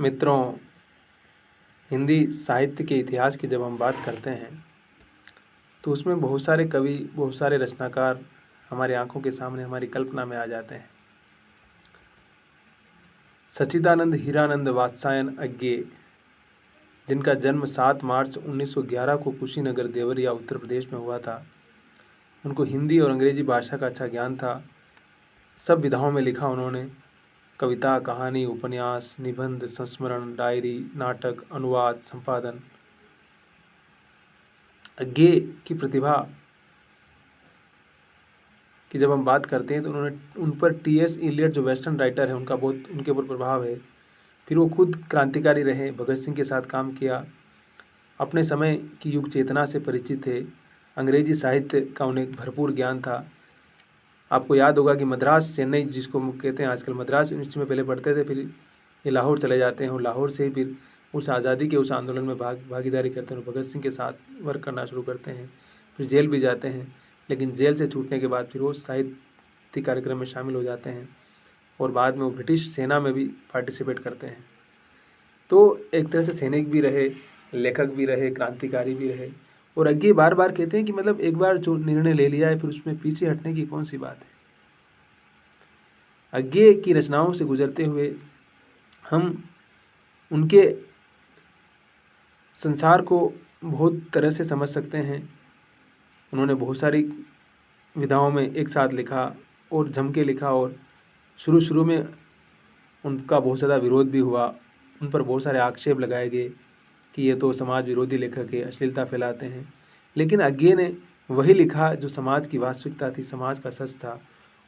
मित्रों, हिंदी साहित्य के इतिहास की जब हम बात करते हैं तो उसमें बहुत सारे कवि, बहुत सारे रचनाकार हमारी आंखों के सामने, हमारी कल्पना में आ जाते हैं। सच्चिदानंद हीरानंद वात्स्यायन अज्ञे, जिनका जन्म 7 मार्च 1911 को कुशीनगर देवरिया उत्तर प्रदेश में हुआ था, उनको हिंदी और अंग्रेजी भाषा का अच्छा ज्ञान था। सब विधाओं में लिखा उन्होंने। कविता, कहानी, उपन्यास, निबंध, संस्मरण, डायरी, नाटक, अनुवाद, संपादन। अज्ञे की प्रतिभा की जब हम बात करते हैं तो उन पर टी.एस. इलियट जो वेस्टर्न राइटर है, उनका बहुत उनके ऊपर प्रभाव है। फिर वो खुद क्रांतिकारी रहे, भगत सिंह के साथ काम किया, अपने समय की युग चेतना से परिचित थे। अंग्रेजी साहित्य का उन्हें भरपूर ज्ञान था। आपको याद होगा कि मद्रास, चेन्नई जिसको कहते हैं आजकल, मद्रास यूनिवर्सिटी में पहले पढ़ते थे, फिर ये लाहौर चले जाते हैं और लाहौर से ही फिर उस आज़ादी के उस आंदोलन में भागीदारी करते हैं और भगत सिंह के साथ वर्क करना शुरू करते हैं। फिर जेल भी जाते हैं, लेकिन जेल से छूटने के बाद फिर वो साहित्य कार्यक्रम में शामिल हो जाते हैं और बाद में वो ब्रिटिश सेना में भी पार्टिसिपेट करते हैं। तो एक तरह से सैनिक भी रहे, लेखक भी रहे, क्रांतिकारी भी रहे। और अज्ञे बार बार कहते हैं कि मतलब एक बार जो निर्णय ले लिया है फिर उसमें पीछे हटने की कौन सी बात है। अज्ञे की रचनाओं से गुजरते हुए हम उनके संसार को बहुत तरह से समझ सकते हैं। उन्होंने बहुत सारी विधाओं में एक साथ लिखा और जम के लिखा, और शुरू में उनका बहुत ज़्यादा विरोध भी हुआ। उन पर बहुत सारे आक्षेप लगाए गए कि ये तो समाज विरोधी लेखक है, अश्लीलता फैलाते हैं। लेकिन अज्ञे ने वही लिखा जो समाज की वास्तविकता थी, समाज का सच था।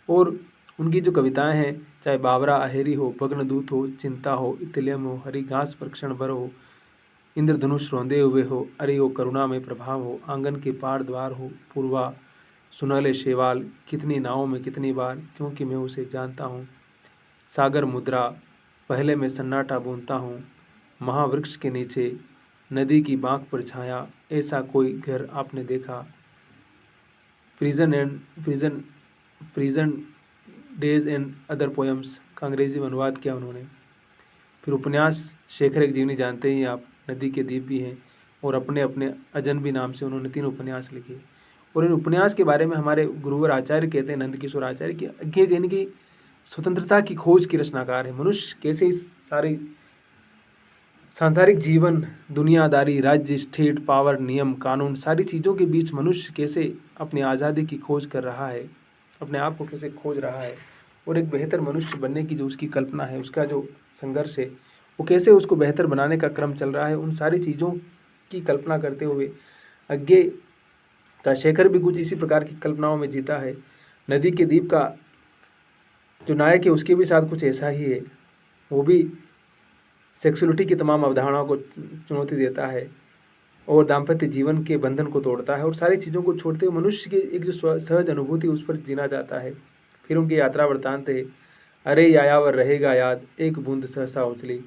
और उनकी जो कविताएं हैं, चाहे बावरा अहेरी हो, भग्नदूत हो, चिंता हो, इतिलियम हो, हरी घास पर क्षण भर हो, इंद्रधनुष रौंदे हुए हो, अरे हो करुणा में प्रभाव हो, आंगन के पार द्वार हो, पूर्वा सुनहले शेवाल, कितनी नावों में कितनी बार, क्योंकि मैं उसे जानता हूँ, सागर मुद्रा, पहले मैं सन्नाटा बूंदता हूँ, महावृक्ष के नीचे, नदी की बाँक पर छाया, ऐसा कोई घर आपने देखा, prison days and other poems का अंग्रेजी में अनुवाद किया उन्होंने। फिर उपन्यास शेखर एक जीवनी जानते ही आप, नदी के द्वीप भी हैं, और अपने अपने अजनबी नाम से उन्होंने 3 उपन्यास लिखे। और इन उपन्यास के बारे में हमारे गुरुवर आचार्य कहते हैं, नंदकिशोर आचार्य, कि अज्ञे कहने की स्वतंत्रता की खोज की रचनाकार है। मनुष्य कैसे इस सारे सांसारिक जीवन, दुनियादारी, राज्य, स्टेट, पावर, नियम, कानून, सारी चीज़ों के बीच मनुष्य कैसे अपनी आज़ादी की खोज कर रहा है, अपने आप को कैसे खोज रहा है, और एक बेहतर मनुष्य बनने की जो उसकी कल्पना है, उसका जो संघर्ष है, वो कैसे उसको बेहतर बनाने का क्रम चल रहा है, उन सारी चीज़ों की कल्पना करते हुए अज्ञे का शेखर भी कुछ इसी प्रकार की कल्पनाओं में जीता है। नदी के द्वीप का जो नायक है उसके भी साथ कुछ ऐसा ही है। वो भी सेक्सुअलिटी की तमाम अवधारणाओं को चुनौती देता है और दाम्पत्य जीवन के बंधन को तोड़ता है, और सारी चीज़ों को छोड़ते हुए मनुष्य की एक जो सहज अनुभूति उस पर जीना चाहता है। फिर उनकी यात्रा वृत्तांत है, अरे यायावर रहेगा याद, एक बूंद सहसा उछली,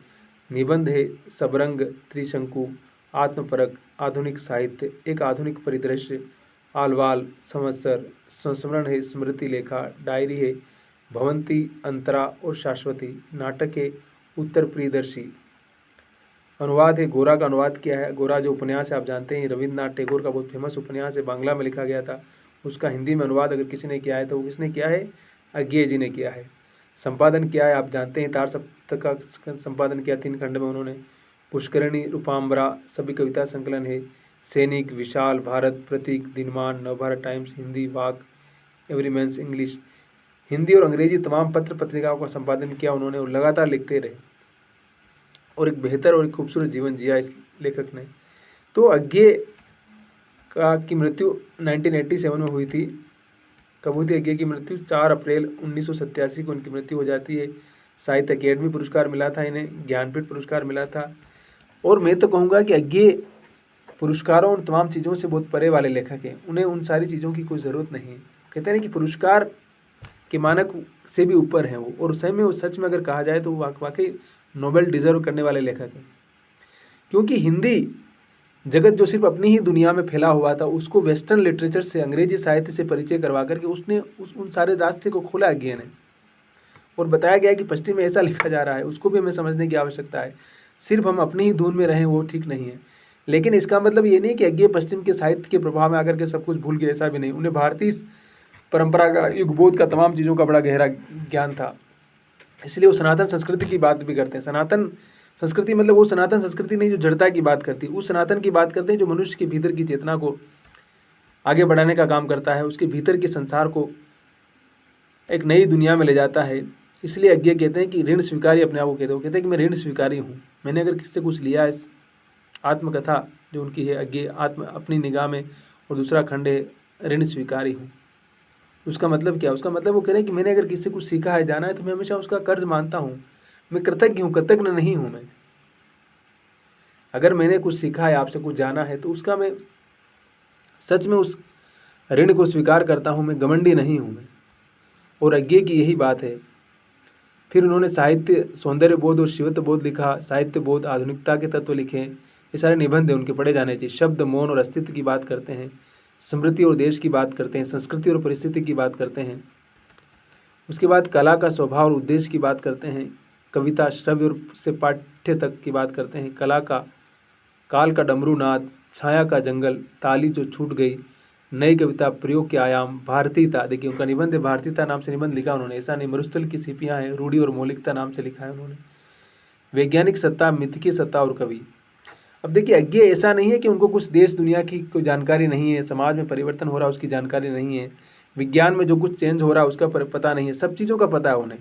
निबंध है सबरंग त्रिशंकु, आत्मपरक, आधुनिक साहित्य, एक आधुनिक परिदृश्य, आलवाल, संवत्सर, संस्मरण है स्मृति लेखा, डायरी है भवंती, अंतरा और शाश्वती, नाटक है उत्तर प्रियदर्शी, अनुवाद है गोरा का अनुवाद किया है। गोरा जो उपन्यास है आप जानते हैं, रविन्द्रनाथ टैगोर का बहुत फेमस उपन्यास है, बांग्ला में लिखा गया था। उसका हिंदी में अनुवाद अगर किसी ने किया है तो वो किसने किया है? अज्ञे जी ने किया है। संपादन किया है आप जानते हैं, तार सप्तक का संपादन किया 3 खंड में उन्होंने। पुष्करणी, रूपाम्बरा सभी कविता संकलन है। सैनिक, विशाल, भारत, प्रतीक, दिनमान, नवभारत टाइम्स, हिंदी, वाक, एवरीमैन्स इंग्लिश, हिंदी और अंग्रेजी तमाम पत्र पत्रिकाओं का संपादन किया उन्होंने और लगातार लिखते रहे और एक बेहतर और एक खूबसूरत जीवन जिया इस लेखक ने। तो अज्ञे की मृत्यु 1987 में हुई थी। कब हुई थी अज्ञे की मृत्यु? 4 अप्रैल 1987 को उनकी मृत्यु हो जाती है। साहित्य अकेडमी पुरस्कार मिला था इन्हें, ज्ञानपीठ पुरस्कार मिला था। और मैं तो कहूँगा कि अज्ञे पुरस्कारों और तमाम चीज़ों से बहुत परे वाले लेखक हैं। उन्हें उन सारी चीज़ों की कोई ज़रूरत नहीं है। कहते हैं कि पुरस्कार के मानक से भी ऊपर हैं वो, और सही में वो सच में अगर कहा जाए तो वाकई नोबेल डिजर्व करने वाले लेखक हैं। क्योंकि हिंदी जगत जो सिर्फ अपनी ही दुनिया में फैला हुआ था, उसको वेस्टर्न लिटरेचर से, अंग्रेजी साहित्य से परिचय करवा करके उसने उन सारे रास्ते को खोला अज्ञे ने। और बताया गया है कि पश्चिम में ऐसा लिखा जा रहा है, उसको भी हमें समझने की आवश्यकता है। सिर्फ हम अपनी ही धुन में रहें वो ठीक नहीं है। लेकिन इसका मतलब ये नहीं कि अज्ञेय पश्चिम के साहित्य के प्रभाव में आकर के सब कुछ भूल गए, ऐसा भी नहीं। उन्हें भारतीय परंपरा का, युगबोध का, तमाम चीज़ों का बड़ा गहरा ज्ञान था। इसलिए वो सनातन संस्कृति की बात भी करते हैं। सनातन संस्कृति मतलब वो सनातन संस्कृति नहीं जो जड़ता की बात करती, उस सनातन की बात करते हैं जो मनुष्य के भीतर की चेतना को आगे बढ़ाने का काम करता है, उसके भीतर के संसार को एक नई दुनिया में ले जाता है। इसलिए अज्ञेय कहते हैं कि ऋण स्वीकारी अपने आप को कहते हैं। वो कहते हैं कि मैं ऋण स्वीकारी हूँ। मैंने अगर किससे कुछ लिया, इस आत्मकथा जो उनकी है अज्ञेय आत्म अपनी निगाह में, और दूसरा खंड है ऋण स्वीकारी हूँ। उसका मतलब क्या? उसका मतलब वो कह रहे हैं कि मैंने अगर किसी से कुछ सीखा है, जाना है, तो मैं हमेशा उसका कर्ज मानता हूँ। मैं कृतज्ञ हूँ, कृतज्ञ नहीं हूँ। मैं अगर मैंने कुछ सीखा है, आपसे कुछ जाना है, तो उसका मैं सच में उस ऋण को स्वीकार करता हूँ। मैं घमंडी नहीं हूँ मैं। और अज्ञेय की यही बात है। फिर उन्होंने साहित्य सौंदर्य बोध और शिवत्व बोध लिखा, साहित्य बोध, आधुनिकता के तत्व लिखे। ये सारे निबंध हैं, उनके पढ़े जाने चाहिए। शब्द, मौन और अस्तित्व की बात करते हैं, स्मृति और देश की बात करते हैं, संस्कृति और परिस्थिति की बात करते हैं। उसके बाद कला का स्वभाव और उद्देश्य की बात करते हैं। कविता श्रव्य और से पाठ्य तक की बात करते हैं। कला का काल का डमरू नाद, छाया का जंगल, ताली जो छूट गई, नई कविता, प्रयोग के आयाम, भारतीयता। देखिए उनका निबंध है, भारतीयता नाम से निबंध लिखा उन्होंने, ऐसा नहीं। मरुस्थल की सीपियाँ हैं, रूढ़ी और मौलिकता नाम से लिखा है उन्होंने। वैज्ञानिक सत्ता, मिथकीय सत्ता और कवि। अब देखिए अज्ञेय ऐसा नहीं है कि उनको कुछ देश दुनिया की कोई जानकारी नहीं है, समाज में परिवर्तन हो रहा है उसकी जानकारी नहीं है, विज्ञान में जो कुछ चेंज हो रहा है उसका पता नहीं है, सब चीज़ों का पता है उन्हें।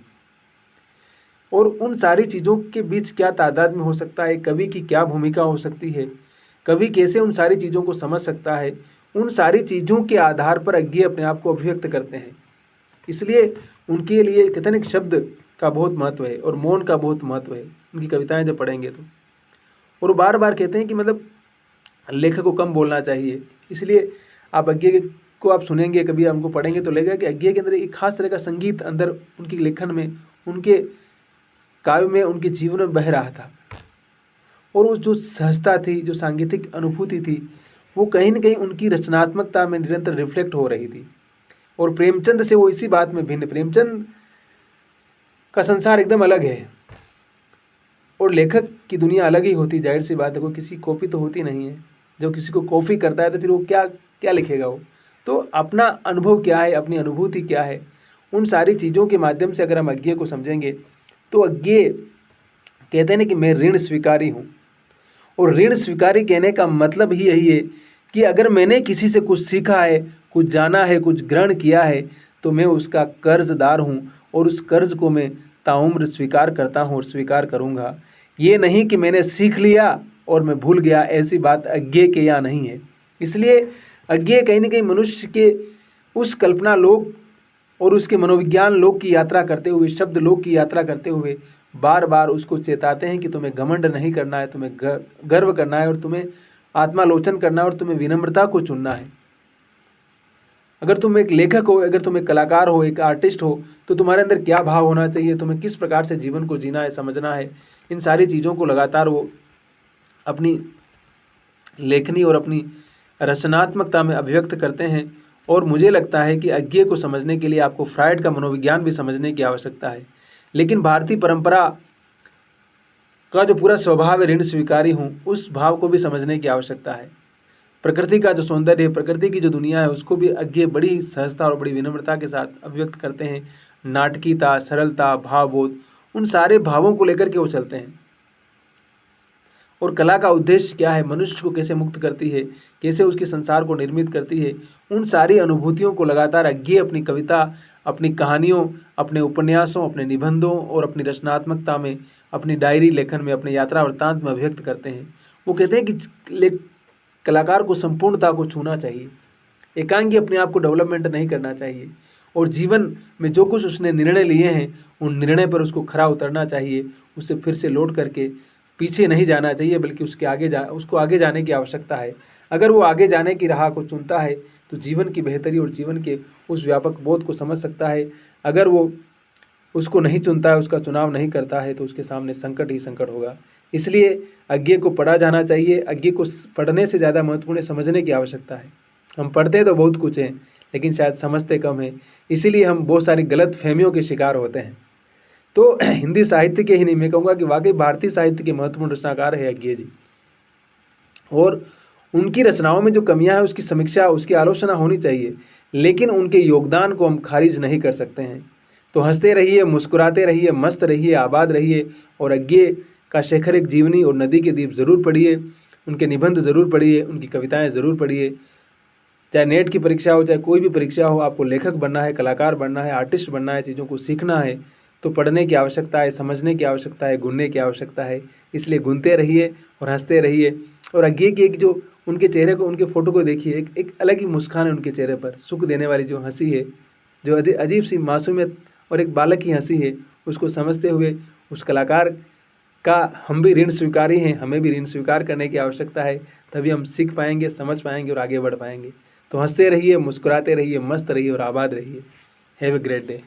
और उन सारी चीज़ों के बीच क्या तादाद में हो सकता है, कवि की क्या भूमिका हो सकती है, कवि कैसे उन सारी चीज़ों को समझ सकता है, उन सारी चीज़ों के आधार पर अज्ञेय अपने आप को अभिव्यक्त करते हैं। इसलिए उनके लिए कहते हैं शब्द का बहुत महत्व है और मौन का बहुत महत्व है, उनकी कविताएं जब पढ़ेंगे तो। और बार बार कहते हैं कि मतलब लेखक को कम बोलना चाहिए। इसलिए आप अज्ञेय को आप सुनेंगे, कभी हमको पढ़ेंगे तो लगेगा कि अज्ञेय के अंदर एक खास तरह का संगीत अंदर उनके लेखन में, उनके काव्य में, उनके जीवन में बह रहा था। और वो जो सहजता थी, जो सांगीतिक अनुभूति थी, वो कहीं न कहीं उनकी रचनात्मकता में निरंतर रिफ्लेक्ट हो रही थी। और प्रेमचंद से वो इसी बात में भिन्न, प्रेमचंद का संसार एकदम अलग है और लेखक की दुनिया अलग ही होती, जाहिर सी बात है। कोई किसी कॉपी तो होती नहीं है। जब किसी को कॉपी करता है तो फिर वो क्या क्या लिखेगा वो? तो अपना अनुभव क्या है, अपनी अनुभूति क्या है, उन सारी चीज़ों के माध्यम से अगर हम अज्ञेय को समझेंगे तो अज्ञेय कहते हैं ना कि मैं ऋण स्वीकारी हूँ। और ऋण स्वीकारी कहने का मतलब ही यही है कि अगर मैंने किसी से कुछ सीखा है, कुछ जाना है, कुछ ग्रहण किया है, तो मैं उसका कर्जदार हूँ और उस कर्ज को मैं ताउम्र स्वीकार करता हूँ और स्वीकार करूँगा। ये नहीं कि मैंने सीख लिया और मैं भूल गया, ऐसी बात अज्ञेय के यहाँ नहीं है। इसलिए अज्ञेय कहीं न कहीं मनुष्य के उस कल्पना लोक और उसके मनोविज्ञान लोक की यात्रा करते हुए, शब्द लोक की यात्रा करते हुए बार बार उसको चेताते हैं कि तुम्हें घमंड नहीं करना है, तुम्हें गर्व करना है और तुम्हें आत्मालोचन करना है और तुम्हें विनम्रता को चुनना है। अगर तुम एक लेखक हो, अगर तुम एक कलाकार हो, एक आर्टिस्ट हो, तो तुम्हारे अंदर क्या भाव होना चाहिए, तुम्हें किस प्रकार से जीवन को जीना है, समझना है, इन सारी चीज़ों को लगातार वो अपनी लेखनी और अपनी रचनात्मकता में अभिव्यक्त करते हैं। और मुझे लगता है कि अज्ञेय को समझने के लिए आपको फ्रायड का मनोविज्ञान भी समझने की आवश्यकता है। लेकिन भारतीय परंपरा का जो पूरा स्वभाव है ऋण स्वीकारी हूँ, उस भाव को भी समझने की आवश्यकता है। प्रकृति का जो सौंदर्य है, प्रकृति की जो दुनिया है, उसको भी अज्ञेय बड़ी सहजता और बड़ी विनम्रता के साथ अभिव्यक्त करते हैं। नाटकीयता, सरलता, भावबोध, उन सारे भावों को लेकर के वो चलते हैं। और कला का उद्देश्य क्या है, मनुष्य को कैसे मुक्त करती है, कैसे उसके संसार को निर्मित करती है, उन सारी अनुभूतियों को लगातार अज्ञेय अपनी कविता, अपनी कहानियों, अपने उपन्यासों, अपने निबंधों और अपनी रचनात्मकता में, अपनी डायरी लेखन में, अपने यात्रा वृत्तांत में अभिव्यक्त करते हैं। वो कहते हैं कि कलाकार को संपूर्णता को छूना चाहिए, एकांगी अपने आप को डेवलपमेंट नहीं करना चाहिए, और जीवन में जो कुछ उसने निर्णय लिए हैं उन निर्णय पर उसको खरा उतरना चाहिए। उससे फिर से लौट करके पीछे नहीं जाना चाहिए, बल्कि उसको आगे जाने की आवश्यकता है। अगर वो आगे जाने की राह को चुनता है तो जीवन की बेहतरी और जीवन के उस व्यापक बोध को समझ सकता है। अगर वो उसको नहीं चुनता है, उसका चुनाव नहीं करता है, तो उसके सामने संकट ही संकट होगा। इसलिए अज्ञेय को पढ़ा जाना चाहिए। अज्ञेय को पढ़ने से ज़्यादा महत्वपूर्ण समझने की आवश्यकता है। हम पढ़ते तो बहुत कुछ हैं, लेकिन शायद समझते कम हैं। इसीलिए हम बहुत सारी गलत फहमियों के शिकार होते हैं। तो हिंदी साहित्य के ही नहीं, मैं कहूँगा कि वाकई भारतीय साहित्य के महत्वपूर्ण रचनाकार है अज्ञे जी। और उनकी रचनाओं में जो कमियां हैं उसकी समीक्षा, उसकी आलोचना होनी चाहिए, लेकिन उनके योगदान को हम खारिज नहीं कर सकते हैं। तो हंसते रहिए, मुस्कुराते रहिए, मस्त रहिए, आबाद रहिए, और अज्ञे का शेखर एक जीवनी और नदी के द्वीप ज़रूर पढ़िए, उनके निबंध ज़रूर पढ़िए, उनकी कविताएं ज़रूर पढ़िए। चाहे नेट की परीक्षा हो, चाहे कोई भी परीक्षा हो, आपको लेखक बनना है, कलाकार बनना है, आर्टिस्ट बनना है, चीज़ों को सीखना है, तो पढ़ने की आवश्यकता है, समझने की आवश्यकता है, गुनने की आवश्यकता है। इसलिए गुनते रहिए और हंसते रहिए। और अज्ञे की एक जो उनके चेहरे को, उनके फ़ोटो को देखिए, एक अलग ही मुस्कान है उनके चेहरे पर, सुख देने वाली जो हंसी है, जो अजीब सी मासूमियत और एक बालक की हंसी है, उसको समझते हुए उस कलाकार का हम भी ऋण स्वीकारी हैं, हमें भी ऋण स्वीकार करने की आवश्यकता है। तभी हम सीख पाएंगे, समझ पाएंगे और आगे बढ़ पाएंगे। तो हंसते रहिए, मुस्कुराते रहिए, मस्त रहिए और आबाद रहिए। Have a great day.